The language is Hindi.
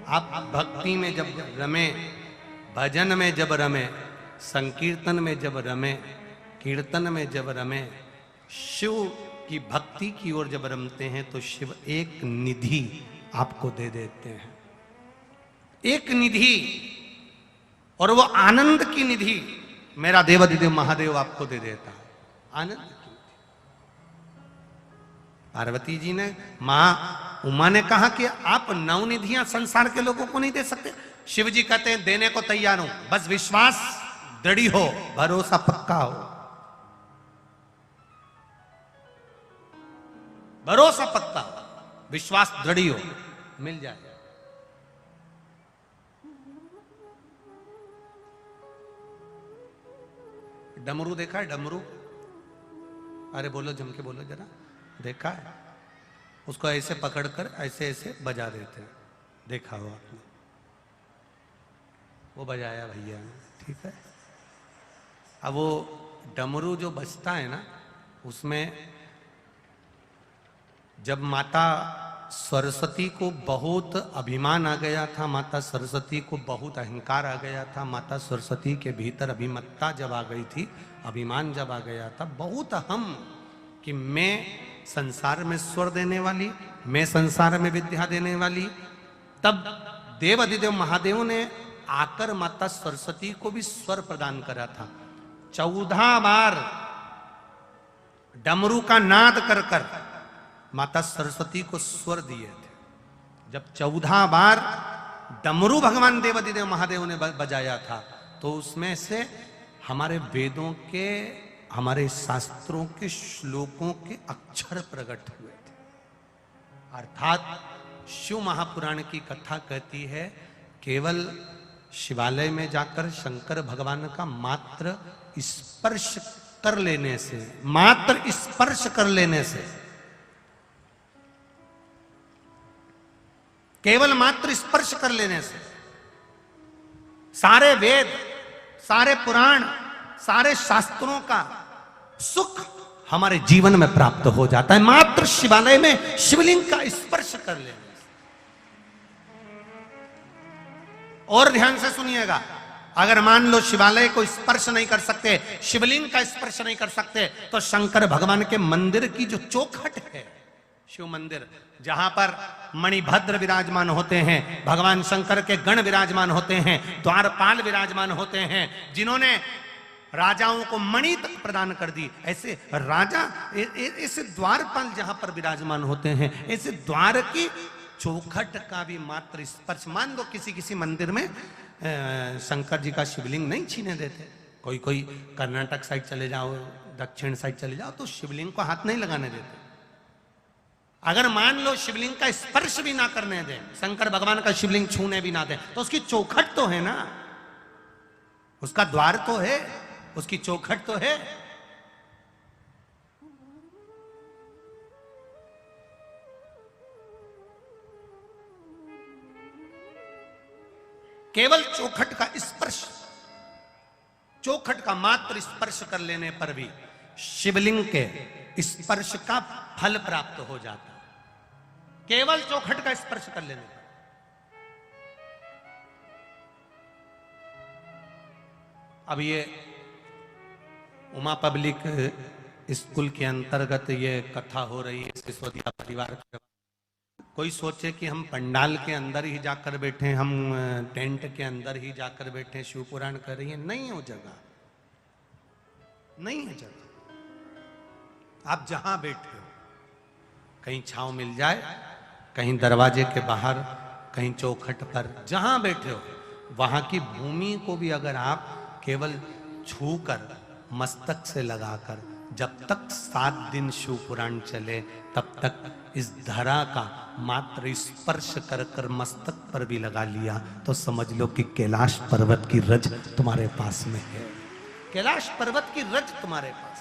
आप भक्ति में जब रमे, भजन में जब रमे, संकीर्तन में जब रमे, कीर्तन में जब रमे, शिव की भक्ति की ओर जब रमते हैं तो शिव एक निधि आपको दे देते हैं, एक निधि, और वो आनंद की निधि मेरा देवाधिदेव महादेव आपको दे देता है। आनंद की निधि। पार्वती जी ने, मां उमा ने कहा कि आप नवनिधियां संसार के लोगों को नहीं दे सकते। शिव जी कहते हैं देने को तैयार हूं, बस विश्वास दृढ़ हो, भरोसा पक्का हो, भरोसा पक्का, विश्वास दृढ़ हो, मिल जाए। डमरू देखा है? डमरू, अरे बोलो, जम के बोलो जरा। देखा है? उसको ऐसे पकड़कर ऐसे ऐसे बजा देते हैं, देखा हो आपने? वो बजाया भैया ने, ठीक है। अब वो डमरू जो बजता है ना, उसमें जब माता सरस्वती को बहुत अभिमान आ गया था, माता सरस्वती को बहुत अहंकार आ गया था, माता सरस्वती के भीतर अभिमत्ता जब आ गई थी, अभिमान जब आ गया था, बहुत अहम, कि मैं संसार में स्वर देने वाली, मैं संसार में विद्या देने वाली, तब देवाधिदेव महादेव ने आकर माता सरस्वती को भी स्वर प्रदान करा था। 14 बार डमरू का नाद कर कर माता सरस्वती को स्वर दिए थे। जब 14 बार डमरू भगवान देवाधिदेव महादेव ने बजाया था, तो उसमें से हमारे वेदों के, हमारे शास्त्रों के श्लोकों के अक्षर प्रकट हुए थे। अर्थात शिव महापुराण की कथा कहती है, केवल शिवालय में जाकर शंकर भगवान का मात्र स्पर्श कर लेने से, मात्र स्पर्श कर लेने से, केवल मात्र स्पर्श कर लेने से सारे वेद, सारे पुराण, सारे शास्त्रों का सुख हमारे जीवन में प्राप्त हो जाता है, मात्र शिवालय में शिवलिंग का स्पर्श कर लेने से। और ध्यान से सुनिएगा, अगर मान लो शिवालय को स्पर्श नहीं कर सकते, शिवलिंग का स्पर्श नहीं कर सकते, तो शंकर भगवान के मंदिर की जो चौखट है, शिव मंदिर, जहां पर मणिभद्र विराजमान होते हैं, भगवान शंकर के गण विराजमान होते हैं, द्वारपाल विराजमान होते हैं, जिन्होंने राजाओं को मणि तक प्रदान कर दी, ऐसे राजा, ऐसे द्वारपाल जहां पर विराजमान होते हैं, ऐसे द्वार की चौखट का भी मात्र स्पर्श, मान लो किसी किसी मंदिर में शंकर जी का शिवलिंग नहीं छीने देते, कोई कोई कर्नाटक साइड चले जाओ, दक्षिण साइड चले जाओ, तो शिवलिंग को हाथ नहीं लगाने देते। अगर मान लो शिवलिंग का स्पर्श भी ना करने दें, शंकर भगवान का शिवलिंग छूने भी ना दें, तो उसकी चौखट तो है ना, उसका द्वार तो है, उसकी चौखट तो है। केवल चौखट का स्पर्श, चौखट का मात्र स्पर्श कर लेने पर भी शिवलिंग के स्पर्श का फल प्राप्त हो जाता, केवल चौखट का स्पर्श कर लेने पर। अब ये उमा पब्लिक स्कूल के अंतर्गत ये कथा हो रही है, सिसोदिया परिवार के। कोई सोचे कि हम पंडाल के अंदर ही जाकर बैठे, हम टेंट के अंदर ही जाकर बैठे, शिव पुराण कर रही है, नहीं है वो जगह, नहीं है जगह। आप जहां बैठे हो, कहीं छांव मिल जाए, कहीं दरवाजे के बाहर, कहीं चौखट पर, जहां बैठे हो, वहां की भूमि को भी अगर आप केवल छूकर, मस्तक से लगाकर, जब तक 7 दिन शिव पुराण चले, तब तक इस धरा का मात्र स्पर्श कर कर मस्तक पर भी लगा लिया, तो समझ लो कि कैलाश पर्वत की रज तुम्हारे पास में है, कैलाश पर्वत की रज तुम्हारे पास।